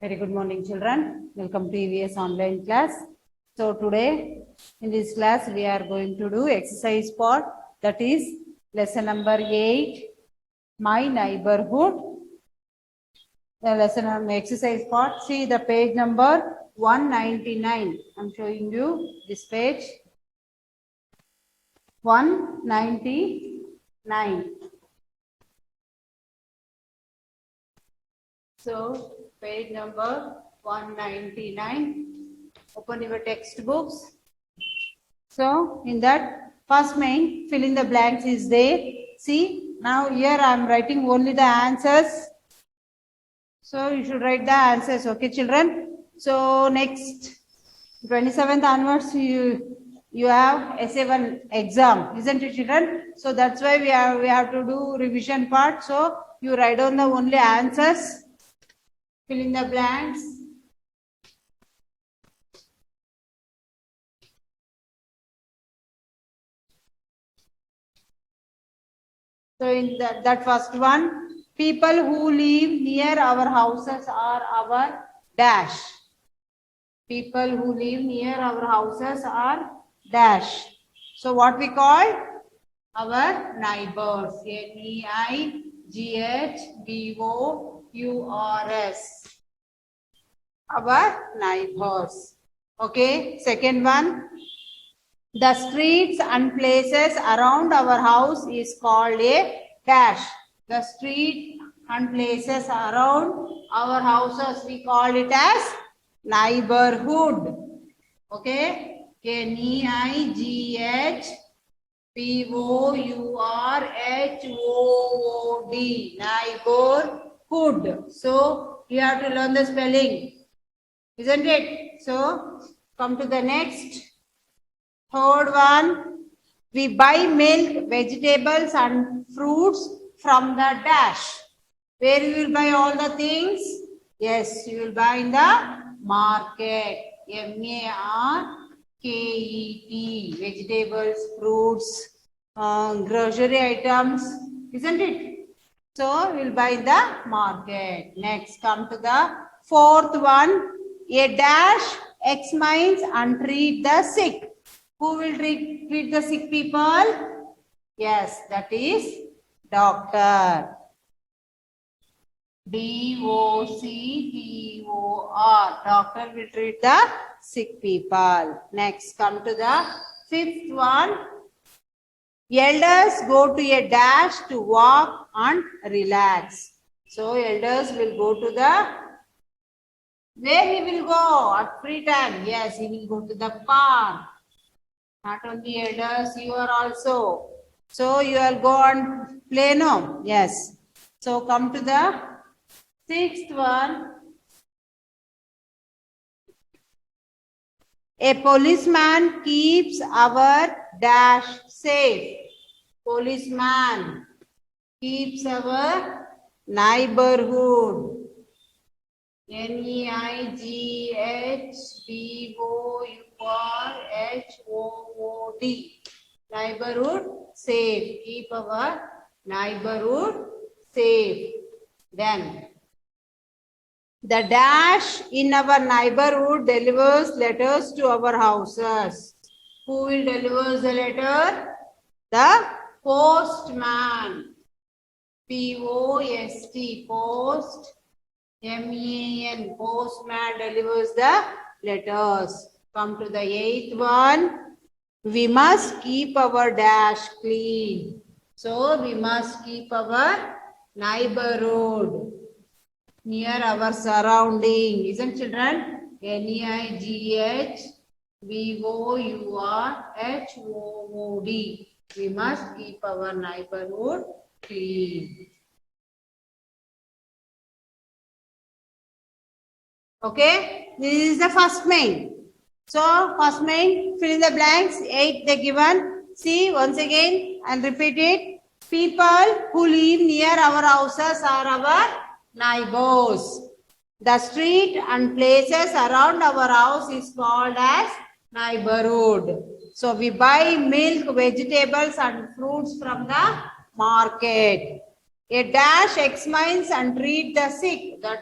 Very good morning, children. Welcome to EVS online class. So today in this class we are going to do exercise part, that is lesson number 8, my neighborhood. The lesson on exercise part. See the page number 199. I'm showing you this page 199. So page number 199. Open your textbooks. So in that first main, fill in the blanks is there. See, now here I am writing only the answers. So you should write the answers, okay, children? So next 27th onwards you have SA1 exam, isn't it, children? So that's why we have to do revision part. So you write down the only answers, fill in the blanks. So in that first one, people who live near our houses are our dash. People who live near our houses are dash. So what we call? Our neighbors. NEIGHBOURS. Our neighbors. Okay. Second one. The streets and places around our house is called a dash. The street and places around our houses, we call it as neighborhood. Okay. NEIGHBOURHOOD. Neighborhood. So you have to learn the spelling, isn't it? So come to the next. Third one, we buy milk, vegetables and fruits from the dash. Where you will buy all the things? Yes, you will buy in the market. MARKET. Vegetables, fruits, grocery items, isn't it? So, we will buy in the market. Next, come to the fourth one. A dash examines and treat the sick. Who will treat the sick people? Yes, that is doctor. DOCTOR. Doctor will treat the sick people. Next, come to the fifth one. Elders go to a dash to walk and relax. So, elders will go to the, where he will go at free time? Yes, he will go to the park. Not only elders, you are also. So you will go and play, no? Yes. So come to the sixth one. A policeman keeps our dash safe. Policeman keeps our neighborhood. NEIGHBOURHOOD. Neighborhood safe. Keep our neighborhood safe. Then the dash in our neighborhood delivers letters to our houses. Who will deliver the letter? The postman. POST. Post. MAN. Postman delivers the letters. Come to the eighth one. We must keep our dash clean. So we must keep our neighborhood near our surrounding. Isn't children? NEIGHBOURHOOD. We must keep our neighborhood clean. Okay, this is the first main. So, first main, fill in the blanks, 8 they given. See, once again, and repeat it. People who live near our houses are our neighbors. The street and places around our house is called as neighborhood. So, we buy milk, vegetables and fruits from the market. A dash examines and treat the sick. The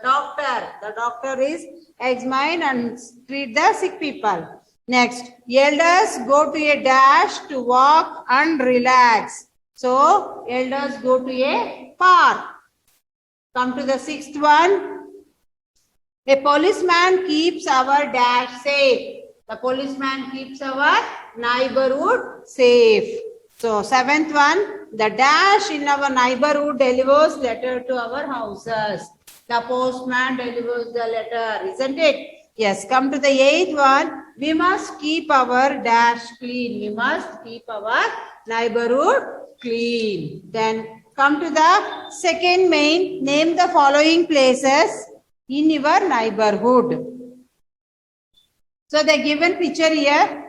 doctor is examine and treat the sick people. Next, elders go to a dash to walk and relax. So, elders go to a park. Come to the sixth one. A policeman keeps our dash safe. The policeman keeps our neighborhood safe. So, seventh one, the dash in our neighborhood delivers letter to our houses. The postman delivers the letter, isn't it? Yes, come to the eighth one. We must keep our dash clean. We must keep our neighborhood clean. Then come to the second main. Name the following places in your neighborhood. So the given picture here.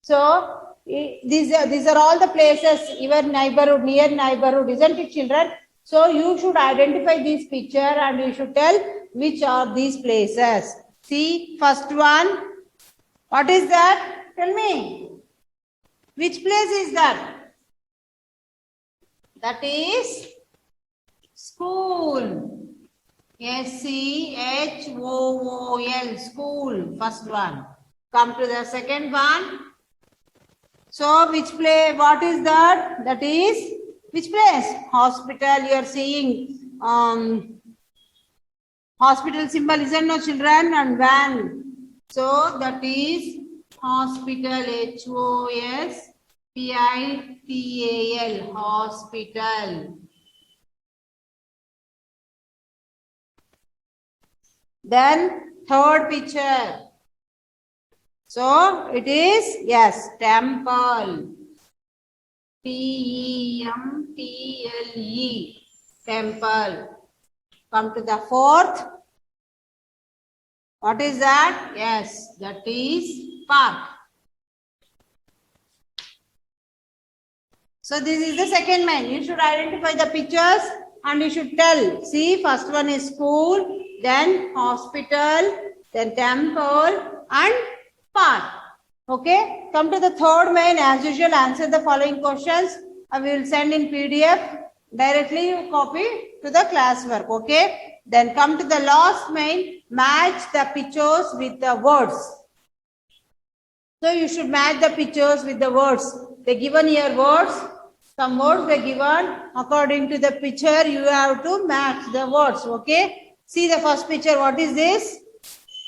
So these are all the places your neighborhood, near neighborhood, isn't it, children? So you should identify this picture and you should tell which are these places. See, first one. What is that? Tell me. Which place is that? That is school. S-C-H-O-O-L, school, first one. Come to the second one. So, which place, what is that? That is, which place? Hospital, you are seeing hospital symbol, isn't no, children? And van. So, that is hospital, H-O-S-P-I-T-A-L, hospital. Then third picture. So it is, yes, temple. T-E-M-P-L-E, temple. Come to the fourth. What is that? Yes, that is park. So this is the second main. You should identify the pictures and you should tell. See, first one is school, then hospital, then temple and park. Okay, come to the third main. As usual, answer the following questions. I will send in PDF. Directly you copy to the classwork. Okay, then come to the last main. Match the pictures with the words. So you should match the pictures with the words. They given here words. Some words were given. According to the picture, you have to match the words. Okay. See the first picture. What is this?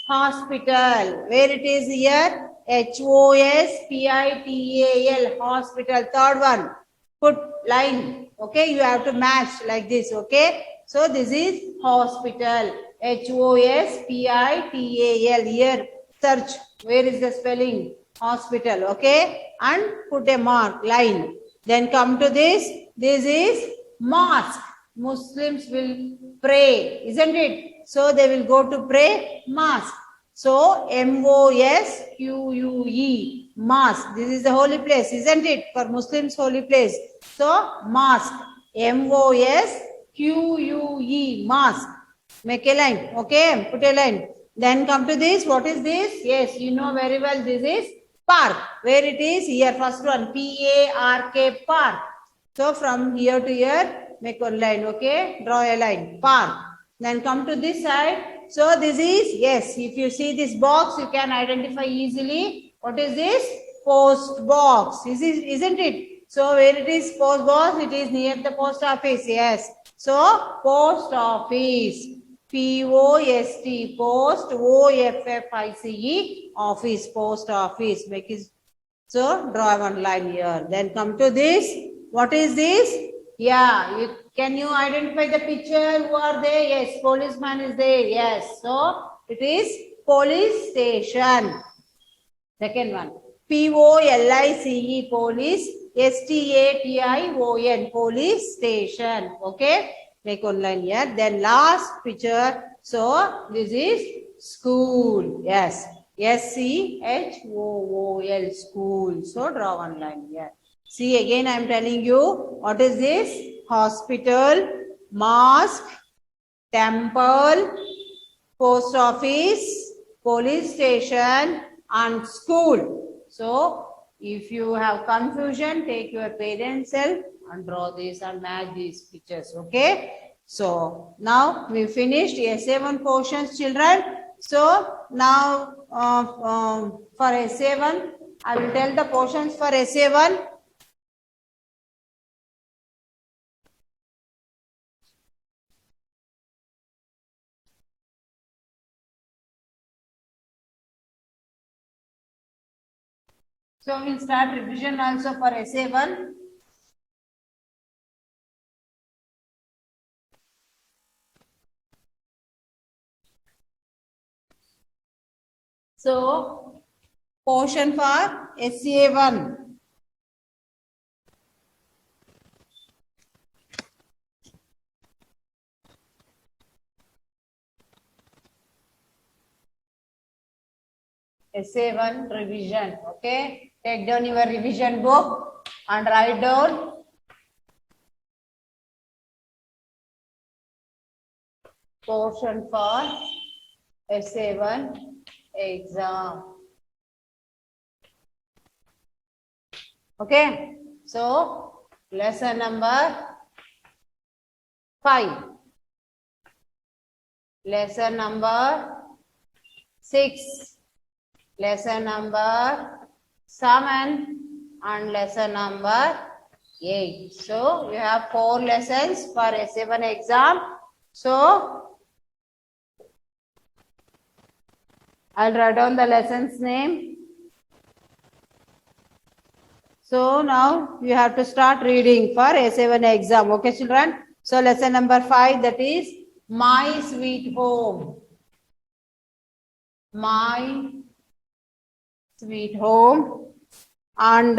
Hospital. Where it is here? H-O-S-P-I-T-A-L. Hospital. Third one. Put line. Okay. You have to match like this. Okay. So this is hospital. H-O-S-P-I-T-A-L. Here. Search. Where is the spelling? Hospital. Okay. And put a mark. Line. Then come to this. This is mosque. Muslims will pray, isn't it? So they will go to pray, mosque. So M-O-S-Q-U-E, mosque. This is the holy place, isn't it? For Muslims, holy place. So mosque, M-O-S-Q-U-E, mosque. Make a line, okay? Put a line. Then come to this. What is this? Yes, you know very well. This is park. Where it is? Here, first one, P-A-R-K, park. So from here to here, make one line, okay? Draw a line, park. Then come to this side. So this is, yes, if you see this box, you can identify easily. What is this? Post box. Isn't it? So where it is post box, it is near the post office, yes. So post office. P-O-S-T, post, O-F-F-I-C-E, office, post office. Make it, so draw one line here. Then come to this. What is this? Yeah, can you identify the picture? Who are they? Yes, policeman is there. Yes, so it is police station. Second one, P-O-L-I-C-E, police, S-T-A-T-I-O-N, police station. Okay, make one line here. Then last picture. So this is school. Yes, S-C-H-O-O-L, school. So draw one line here. See, again I am telling you, what is this? Hospital, mosque, temple, post office, police station and school. So, if you have confusion, take your parents' help and draw this and match these pictures. Okay. So now we finished essay 1 portions, children. So now for essay 1, I will tell the portions for essay 1. So we'll start revision also for essay 1. So portion for essay 1. Essay 1 revision. Okay. Take down your revision book and write down portion for essay 1 exam. Okay. So lesson number 5. Lesson number 6. Lesson number 7 and lesson number 8. So you have 4 lessons for essay 1 exam. So I'll write down the lessons name. So now you have to start reading for essay 1 exam. Okay, children? So lesson number 5, that is My Sweet Home. My Sweet Home. And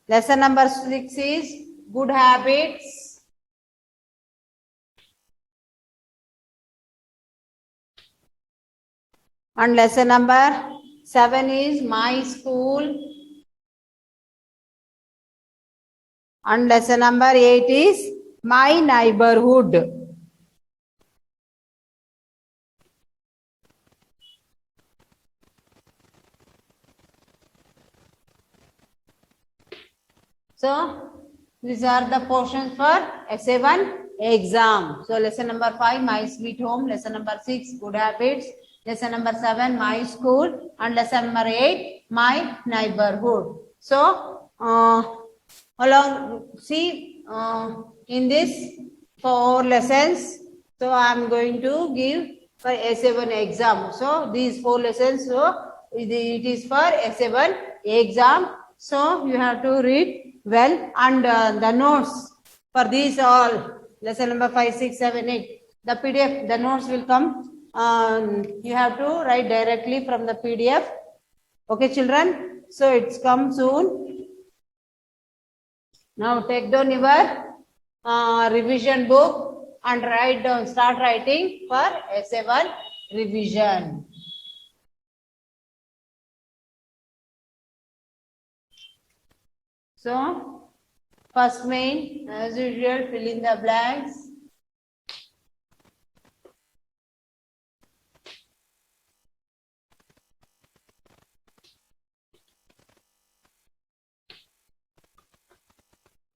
lesson number 6 is Good Habits. And lesson number 7 is My School. And lesson number 8 is My Neighborhood. So these are the portions for essay 1 exam. So lesson number 5, My Sweet Home. Lesson number 6, Good Habits. Lesson number 7, My School. And lesson number 8, My Neighborhood. So in this 4 lessons, so I am going to give for essay 1 exam. So these 4 lessons, so it is for essay 1 exam. So you have to read well, and the notes for these all lesson number 5, 6, 7, 8. The PDF, the notes will come. You have to write directly from the PDF. Okay, children. So it's come soon. Now take down your revision book and write down. Start writing for essay 1 revision. So first main, as usual, fill in the blanks.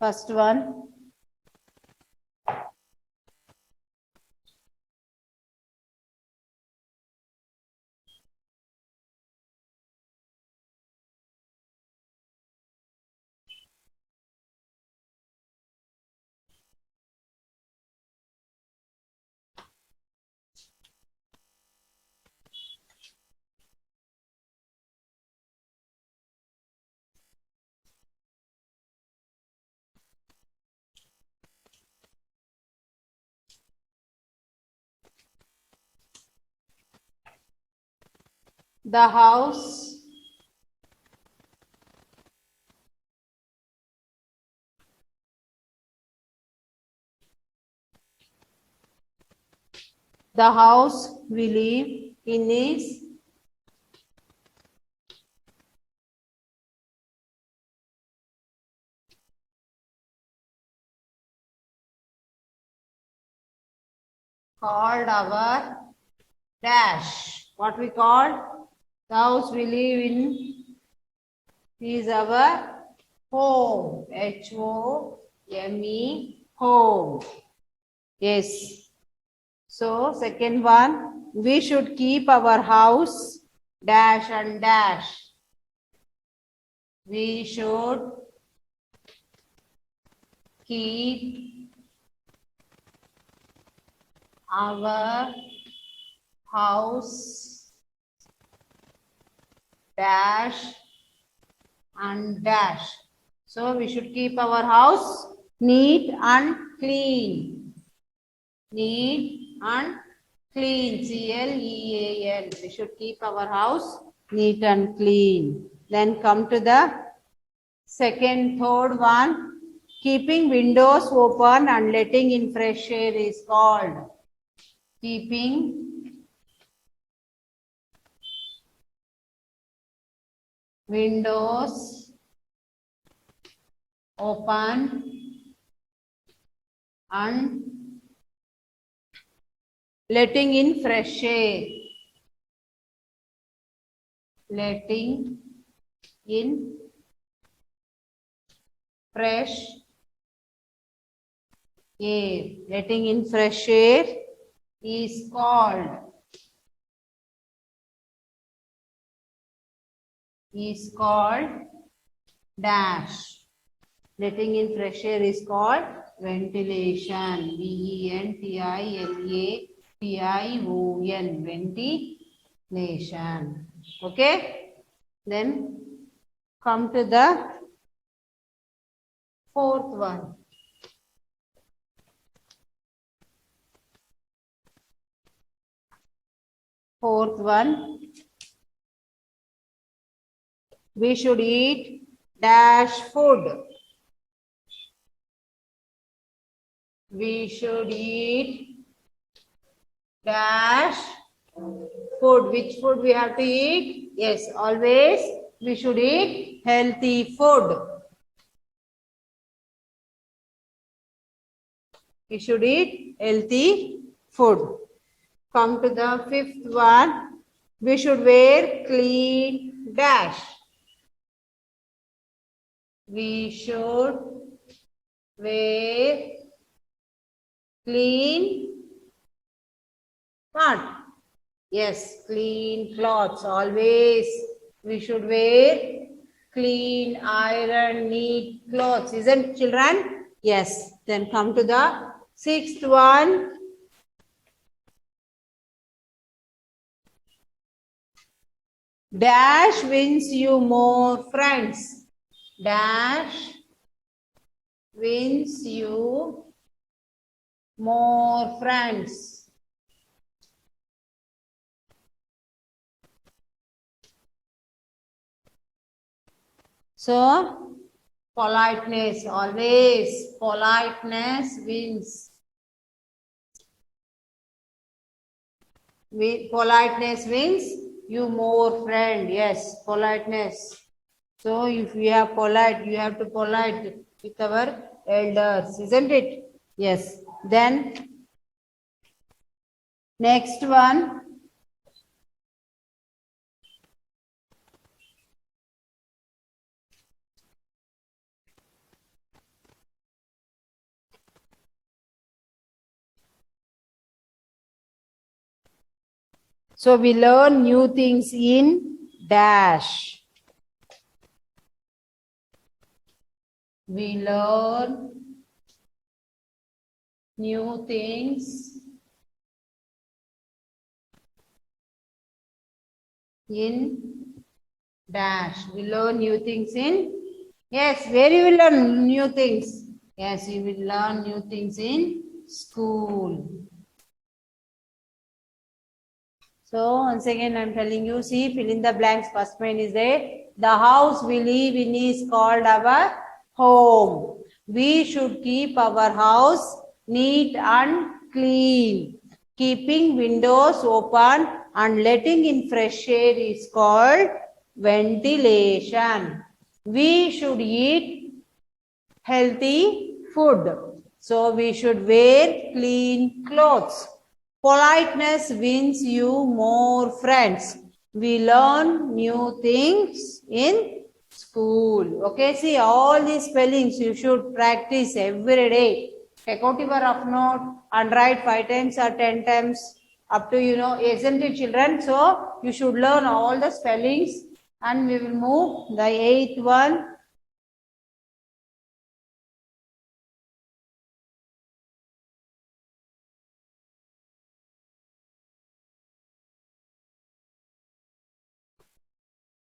First one. The house. The house we live in is called our dash. What we call the house we live in is our home. H-O-M-E. M-E, home. Yes. So, second one, we should keep our house dash and dash. We should keep our house dash and dash. So we should keep our house neat and clean. Neat and clean. C-L-E-A-N. We should keep our house neat and clean. Then come to the third one. Keeping windows open and letting in fresh air is called. Keeping windows open and letting in fresh air. Letting in fresh air. Letting in fresh air is called dash. Letting in fresh air is called ventilation. V-E-N-T-I-L-A-T-I-O-N. Ventilation. Okay. Then come to the fourth one. Fourth one. We should eat dash food. We should eat dash food. Which food we have to eat? Yes, always we should eat healthy food. We should eat healthy food. Come to the fifth one. We should wear clean dash. We should wear clean what? Yes, clean clothes. Always we should wear clean, iron, neat clothes. Isn't children? Yes. Then come to the sixth one. Dash wins you more friends. Dash wins you more friends. So, politeness, always politeness wins. Politeness wins you more friend. Yes, politeness. So, if we are polite, you have to polite with our elders, isn't it? Yes. Then, next one. So we learn new things in dash. We learn new things in dash. We learn new things in, yes, where you will learn new things? Yes, you will learn new things in school. So once again I am telling you, see, fill in the blanks. First one is there. The house we live in is called our home. We should keep our house neat and clean. Keeping windows open and letting in fresh air is called ventilation. We should eat healthy food. So we should wear clean clothes. Politeness wins you more friends. We learn new things in School. Okay, see all these spellings you should practice every day. Take out your rough note and write 5 times or 10 times up to isn't it, children? So you should learn all the spellings, and we will move the 8th one.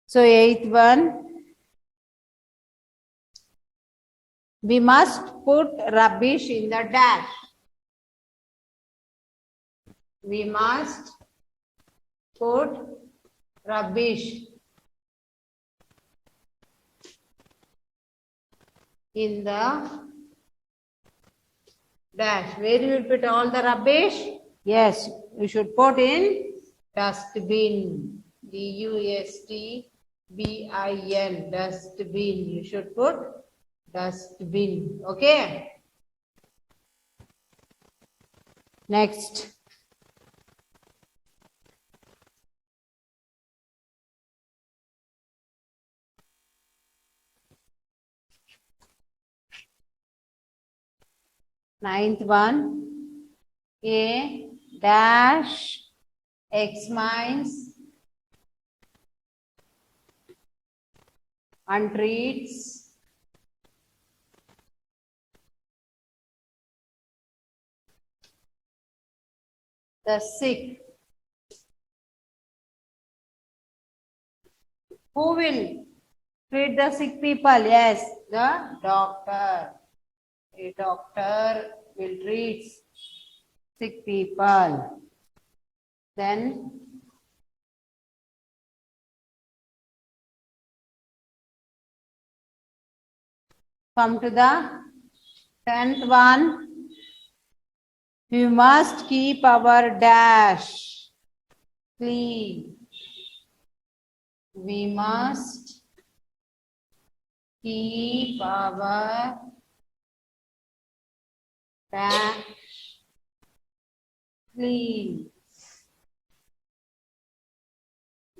So 8th one, we must put rubbish in the dash. We must put rubbish in the dash. Where you will put all the rubbish? Yes, you should put in dustbin. DUSTBIN. Dustbin. You should put dustbin. Okay. Next. Ninth one. A dash examines and treats the sick. Who will treat the sick people? Yes, the doctor. A doctor will treat sick people. Then come to the 10th one. We must keep our dash clean. We must keep our dash clean.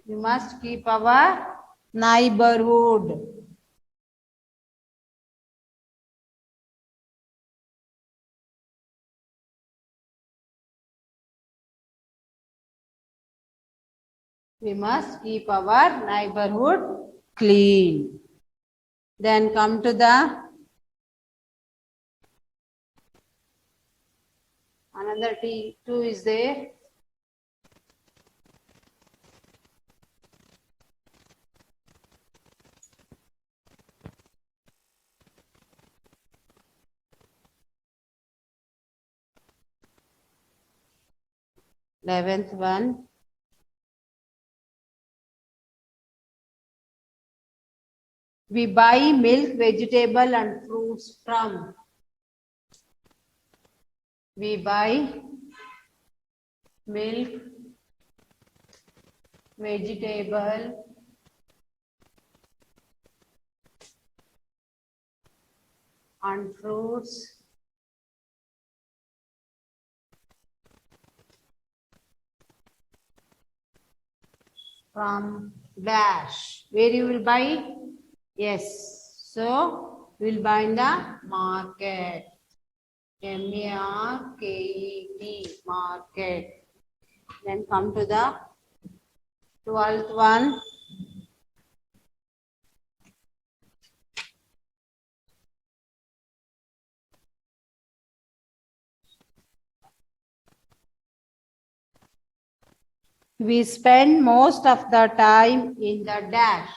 We must keep our neighborhood. We must keep our neighborhood clean. Then come to the another two is there. Eleventh one. We buy milk, vegetable and fruits from. We buy milk, vegetable and fruits from dash. Where you will buy? Yes. So we will buy in the market. MARKET, market. Then come to the 12th one. We spend most of the time in the dash.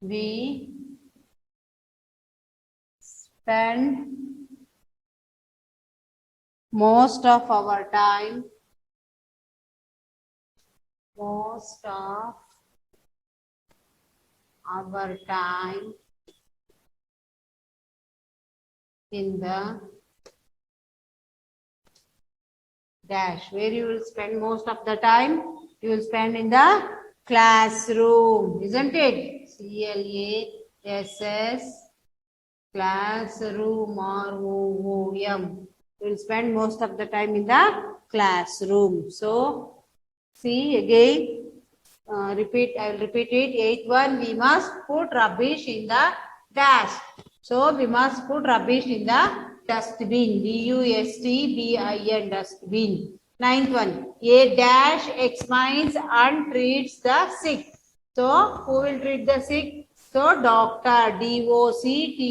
We spend most of our time in the dash. Where you will spend most of the time? You will spend in the classroom, isn't it? CLASS, classroom, ROOM. You will spend most of the time in the classroom. So, see again, repeat. I will repeat it. Eighth one, we must put rubbish in the dash. So we must put rubbish in the dustbin. dustbin, dustbin. Ninth one, a dash examines and treats the sick. So who will treat the sick? So doctor,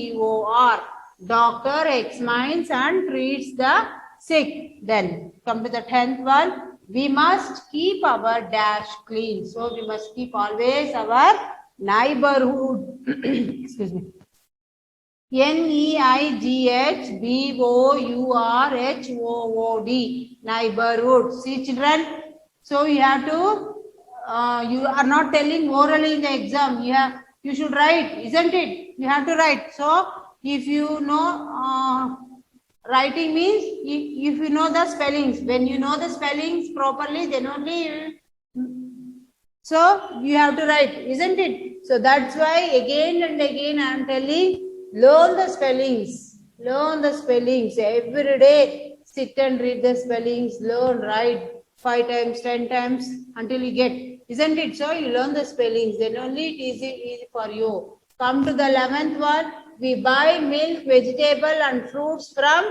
doctor. Doctor examines and treats the sick. Then come to the 10th one. We must keep our dash clean. So we must keep always our neighborhood. Excuse me. neighborhood. Neighborhood. See children. So you have to. You are not telling orally in the exam. You should write, isn't it? You have to write. So if you know. Writing means if you know the spellings. When you know the spellings properly, then only so you have to write, isn't it? So that's why again and again I am telling, learn the spellings. Learn the spellings. Every day sit and read the spellings. Learn, write 5 times, 10 times until you get, isn't it? So you learn the spellings. Then only it is easy for you. Come to the 11th one. We buy milk, vegetable and fruits from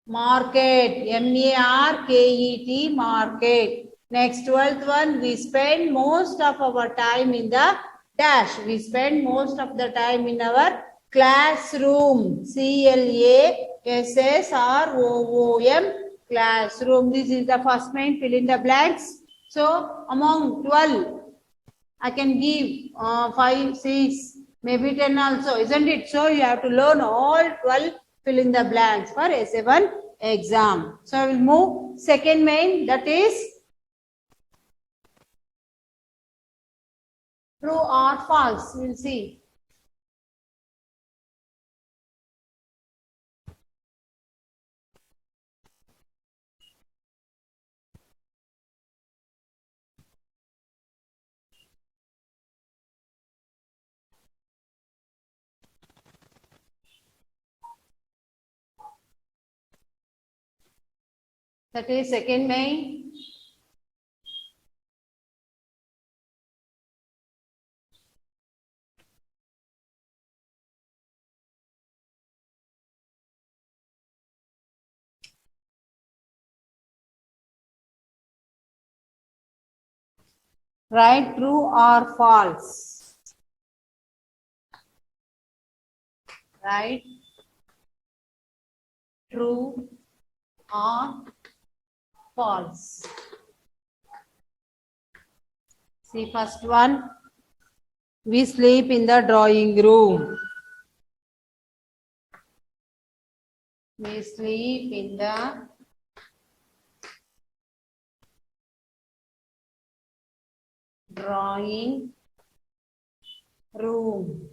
market. market. Market. Next 12th one. We spend most of our time in the dash. We spend most of the time in our classroom. classroom. Classroom. This is the first main. Fill in the blanks. So among 12, I can give 5, 6, maybe 10 also, isn't it? So you have to learn all 12, fill in the blanks for S7 exam. So I will move second main, that is true or false. We will see. That is second main. Write true or false. Write true or false. See first one. We sleep in the drawing room. We sleep in the drawing room.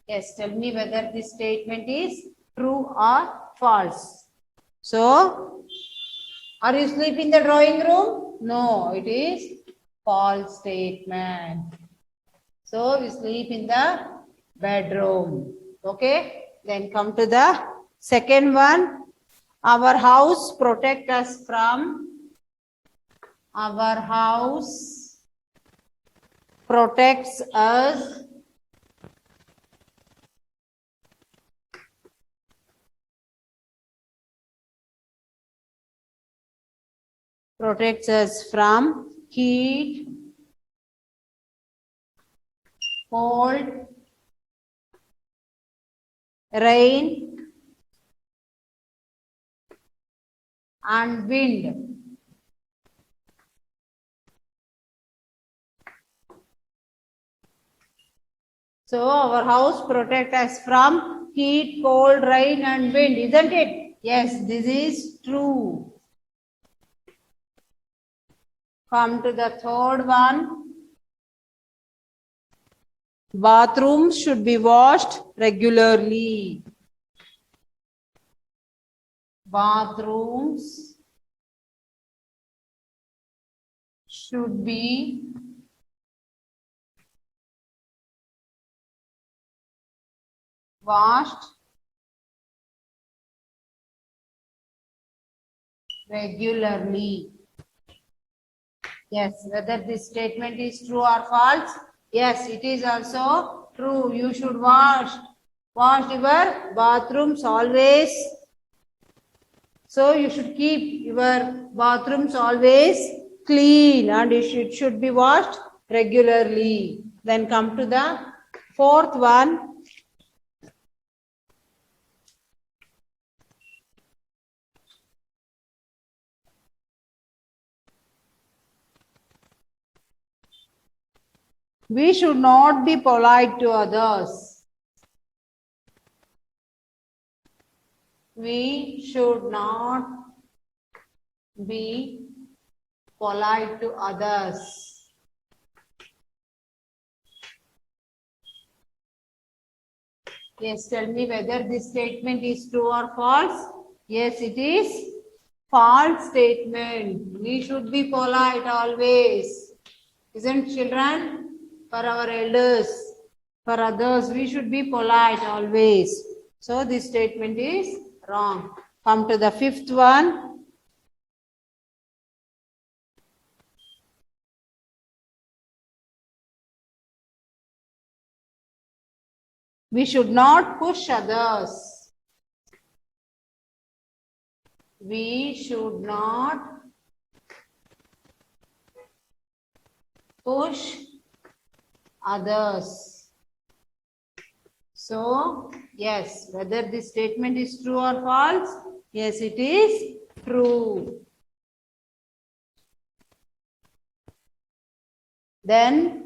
Yes, tell me whether this statement is true or false. So, are you sleeping in the drawing room? No, it is false statement. So, we sleep in the bedroom. Okay, then come to the second one. Our house protects us from. Our house protects us from heat, cold, rain and wind. So our house protects us from heat, cold, rain and wind, isn't it? Yes, this is true. Come to the third one. Bathrooms should be washed regularly. Bathrooms should be washed regularly. Yes, whether this statement is true or false. Yes, it is also true. You should wash your bathrooms always. So you should keep your bathrooms always clean and it should be washed regularly. Then come to the fourth one. We should not be polite to others. We should not be polite to others. Yes, tell me whether this statement is true or false. Yes, it is false statement. We should be polite always. Isn't children? For our elders, for others, we should be polite always. So this statement is wrong. Come to the fifth one. We should not push others. We should not push others. So, yes, whether this statement is true or false? Yes, it is true. Then,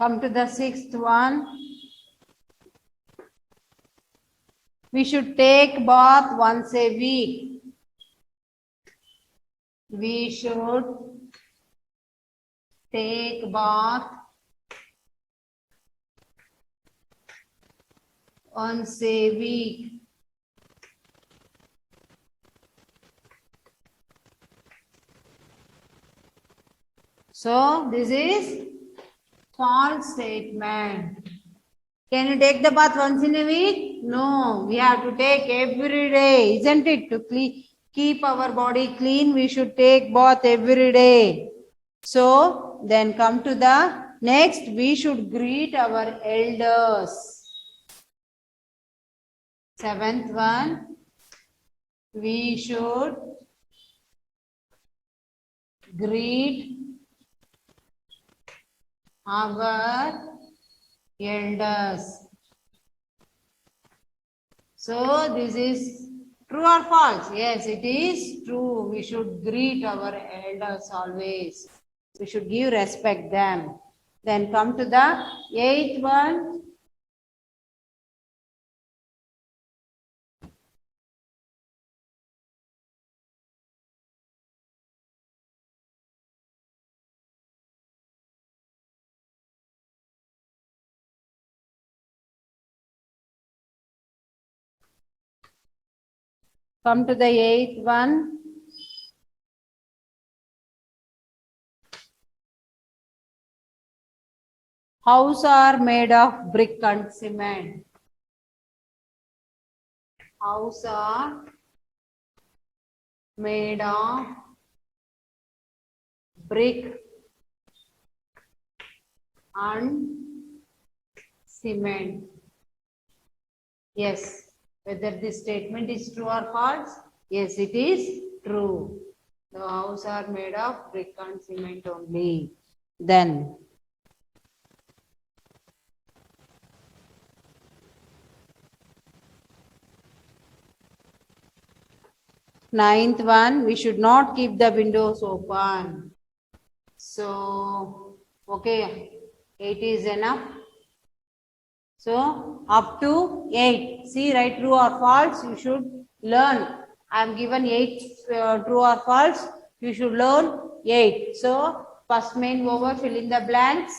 come to the sixth one. We should take bath once a week. We should take bath once a week. So this is false statement. Can you take the bath once in a week? No, we have to take every day, isn't it? To keep our body clean, we should take bath every day. So then come to the next, we should greet our elders. Seventh one, we should greet our elders. So this is true or false? Yes, it is true. We should greet our elders always. We should give respect them. Then come to the eighth one. Come to the eighth one. Houses are made of brick and cement. Houses are made of brick and cement. Yes. Whether this statement is true or false? Yes, it is true. The houses are made of brick and cement only. Then, ninth one, we should not keep the windows open. So, okay, 8 is enough. So up to 8. See, write true or false. You should learn. I am given 8 true or false. You should learn 8. So first main over, fill in the blanks.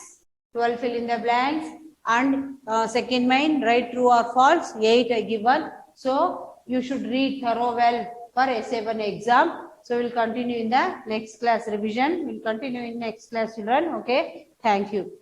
12 fill in the blanks. And second main, write true or false. 8 I given. So you should read thorough well for S7 exam. So we'll continue in the next class revision. We'll continue in next class, children. Okay. Thank you.